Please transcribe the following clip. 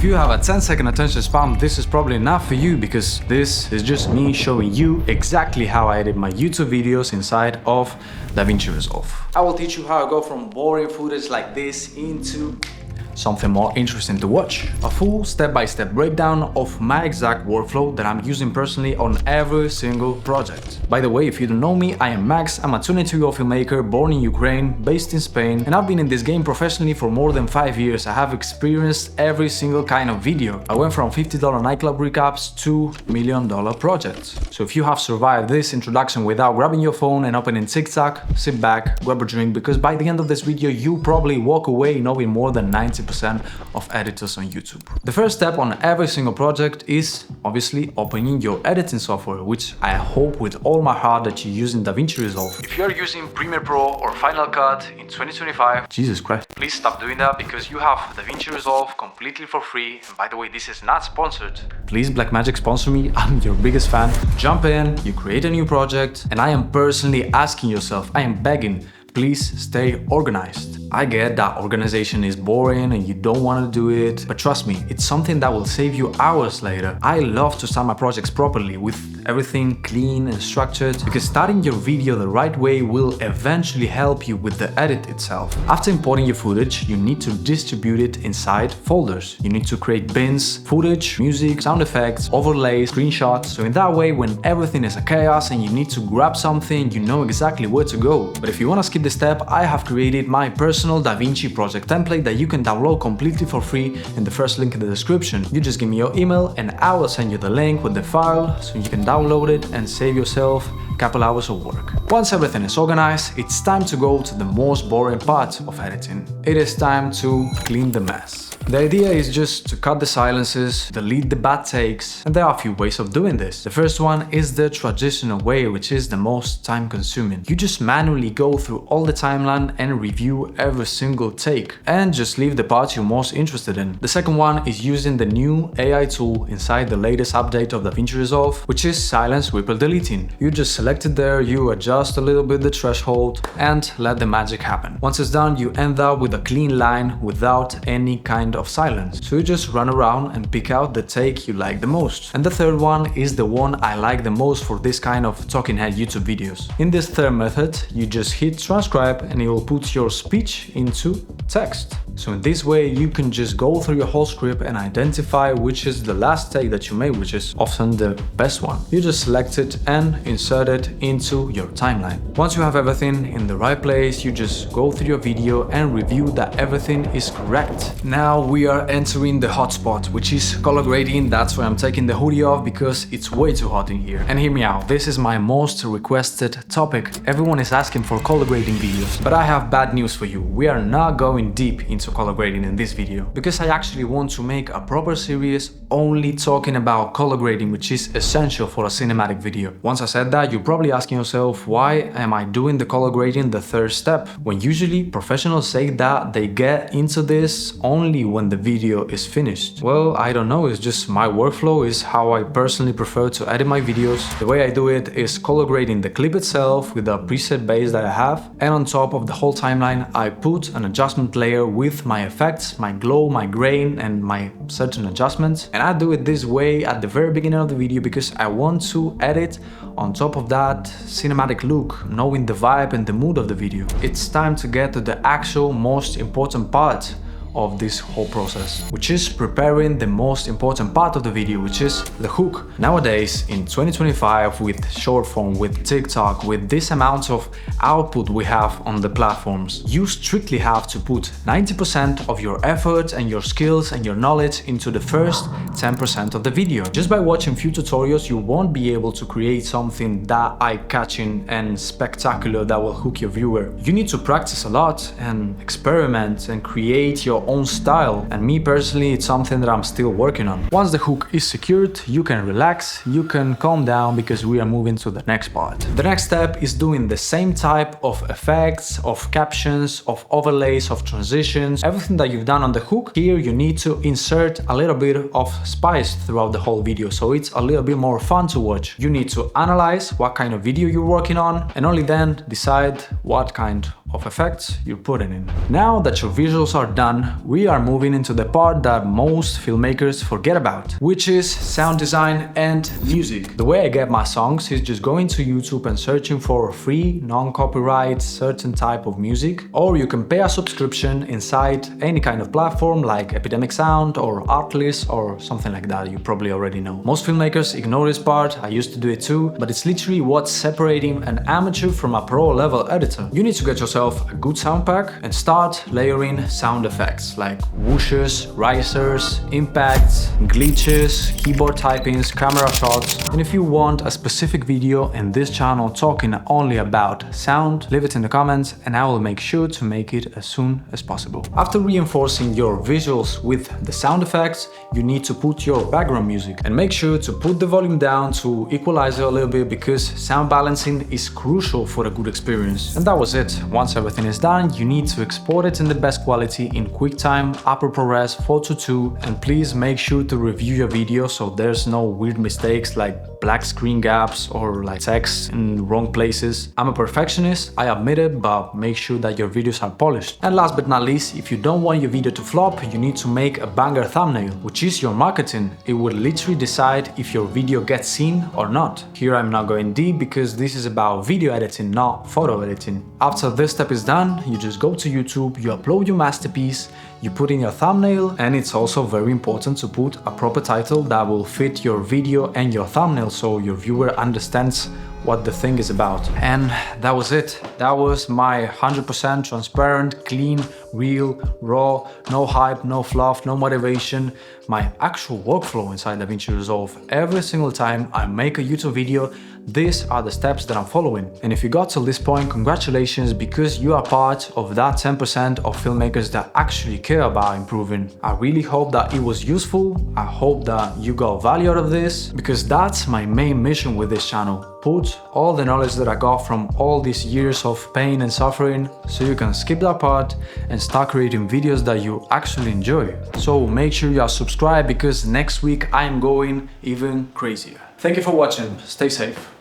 you have a 10-second attention span, this is probably not for you, because this is just me showing you exactly how I edit my YouTube videos inside of DaVinci Resolve. I will teach you how I go from boring footage like this into something more interesting to watch. A full step-by-step breakdown of my exact workflow that I'm using personally on every single project. By the way, if you don't know me, I am Max. I'm a 22-year-old filmmaker born in Ukraine, based in Spain, and I've been in this game professionally for more than 5 years. I have experienced every single kind of video. I went from $50 nightclub recaps to $1 million projects. So if you have survived this introduction without grabbing your phone and opening TikTok, sit back, grab a drink, because by the end of this video, you probably walk away knowing more than 90% of editors on YouTube. The first step on every single project is obviously opening your editing software, which I hope with all my heart that you're using DaVinci Resolve. If you're using Premiere Pro or Final Cut in 2025, Jesus Christ, please stop doing that, because you have DaVinci Resolve completely for free. And by the way, this is not sponsored. Please, Blackmagic, sponsor me. I'm your biggest fan. Jump in, you create a new project, and I am personally asking yourself, I am begging, please stay organized. I get that organization is boring and you don't want to do it, but trust me, it's something that will save you hours later. I love to start my projects properly with everything clean and structured, because starting your video the right way will eventually help you with the edit itself. After importing your footage, you need to distribute it inside folders. You need to create bins, footage, music, sound effects, overlays, screenshots. So in that way, when everything is a chaos and you need to grab something, you know exactly where to go. But if you want to skip this step, I have created my personal DaVinci project template that you can download completely for free in the first link in the description. You just give me your email and I will send you the link with the file so you can download it and save yourself a couple hours of work. Once everything is organized, it's time to go to the most boring part of editing. It is time to clean the mess. The idea is just to cut the silences, delete the bad takes, and there are a few ways of doing this. The first one is the traditional way, which is the most time consuming. You just manually go through all the timeline and review every single take, and just leave the parts you're most interested in. The second one is using the new AI tool inside the latest update of DaVinci Resolve, which is silence ripple deleting. You just select it there, you adjust a little bit the threshold, and let the magic happen. Once it's done, you end up with a clean line without any kind of silence. So you just run around and pick out the take you like the most. And the third one is the one I like the most for this kind of talking head YouTube videos. In this third method, you just hit transcribe and it will put your speech into text. So in this way, you can just go through your whole script and identify which is the last take that you made, which is often the best one. You just select it and insert it into your timeline. Once you have everything in the right place, you just go through your video and review that everything is correct. Now we are entering the hot spot, which is color grading. That's why I'm taking the hoodie off, because it's way too hot in here. And hear me out, this is my most requested topic. Everyone is asking for color grading videos, but I have bad news for you. We are not going deep into color grading in this video, because I actually want to make a proper series only talking about color grading, which is essential for a cinematic video. Once I said that, you're probably asking yourself, why am I doing the color grading the third step, when usually professionals say that they get into this only when the video is finished? Well, I don't know, it's just my workflow, is how I personally prefer to edit my videos. The way I do it is color grading the clip itself with a preset base that I have, and on top of the whole timeline I put an adjustment layer with my effects, my glow, my grain, and my certain adjustments. And I do it this way at the very beginning of the video because I want to edit on top of that cinematic look, knowing the vibe and the mood of the video. It's time to get to the actual most important part of this whole process, which is preparing the most important part of the video, which is the hook. Nowadays, in 2025, with short form, with TikTok, with this amount of output we have on the platforms, you strictly have to put 90% of your effort and your skills and your knowledge into the first 10% of the video. Just by watching few tutorials, you won't be able to create something that eye-catching and spectacular that will hook your viewer. You need to practice a lot and experiment and create your own style, and me personally, it's something that I'm still working on. Once the hook is secured, you can relax, you can calm down, because we are moving to the next part. The next step is doing the same type of effects, of captions, of overlays, of transitions, everything that you've done on the hook. Here you need to insert a little bit of spice throughout the whole video, so it's a little bit more fun to watch. You need to analyze what kind of video you're working on, and only then decide what kind of effects you're putting in. Now that your visuals are done, we are moving into the part that most filmmakers forget about, which is sound design and music. The way I get my songs is just going to YouTube and searching for free, non-copyright, certain type of music, or you can pay a subscription inside any kind of platform like Epidemic Sound or Artlist or something like that you probably already know. Most filmmakers ignore this part, I used to do it too, but it's literally what's separating an amateur from a pro level editor. You need to get yourself a good sound pack and start layering sound effects like whooshes, risers, impacts, glitches, keyboard typings, camera shots. And if you want a specific video in this channel talking only about sound, leave it in the comments and I will make sure to make it as soon as possible. After reinforcing your visuals with the sound effects, you need to put your background music and make sure to put the volume down to equalize it a little bit because sound balancing is crucial for a good experience. And that was it. Once everything is done, you need to export it in the best quality in QuickTime, Upper ProRes 422, and please make sure to review your video so there's no weird mistakes like black screen gaps or like text in wrong places. I'm a perfectionist, I admit it, but make sure that your videos are polished. And last but not least, if you don't want your video to flop, you need to make a banger thumbnail, which is your marketing. It will literally decide if your video gets seen or not. Here I'm not going deep because this is about video editing, not photo editing. After this step is done, you just go to YouTube, you upload your masterpiece, you put in your thumbnail, and it's also very important to put a proper title that will fit your video and your thumbnail so your viewer understands what the thing is about. And that was it. That was my 100% transparent, clean, real, raw, no hype, no fluff, no motivation, my actual workflow inside DaVinci Resolve. Every single time I make a YouTube video, these are the steps that I'm following. And if you got to this point, congratulations, because you are part of that 10% of filmmakers that actually care about improving. I really hope that it was useful. I hope that you got value out of this, because that's my main mission with this channel. Put all the knowledge that I got from all these years of pain and suffering so you can skip that part and start creating videos that you actually enjoy. So make sure you are subscribed because next week I am going even crazier. Thank you for watching. Stay safe.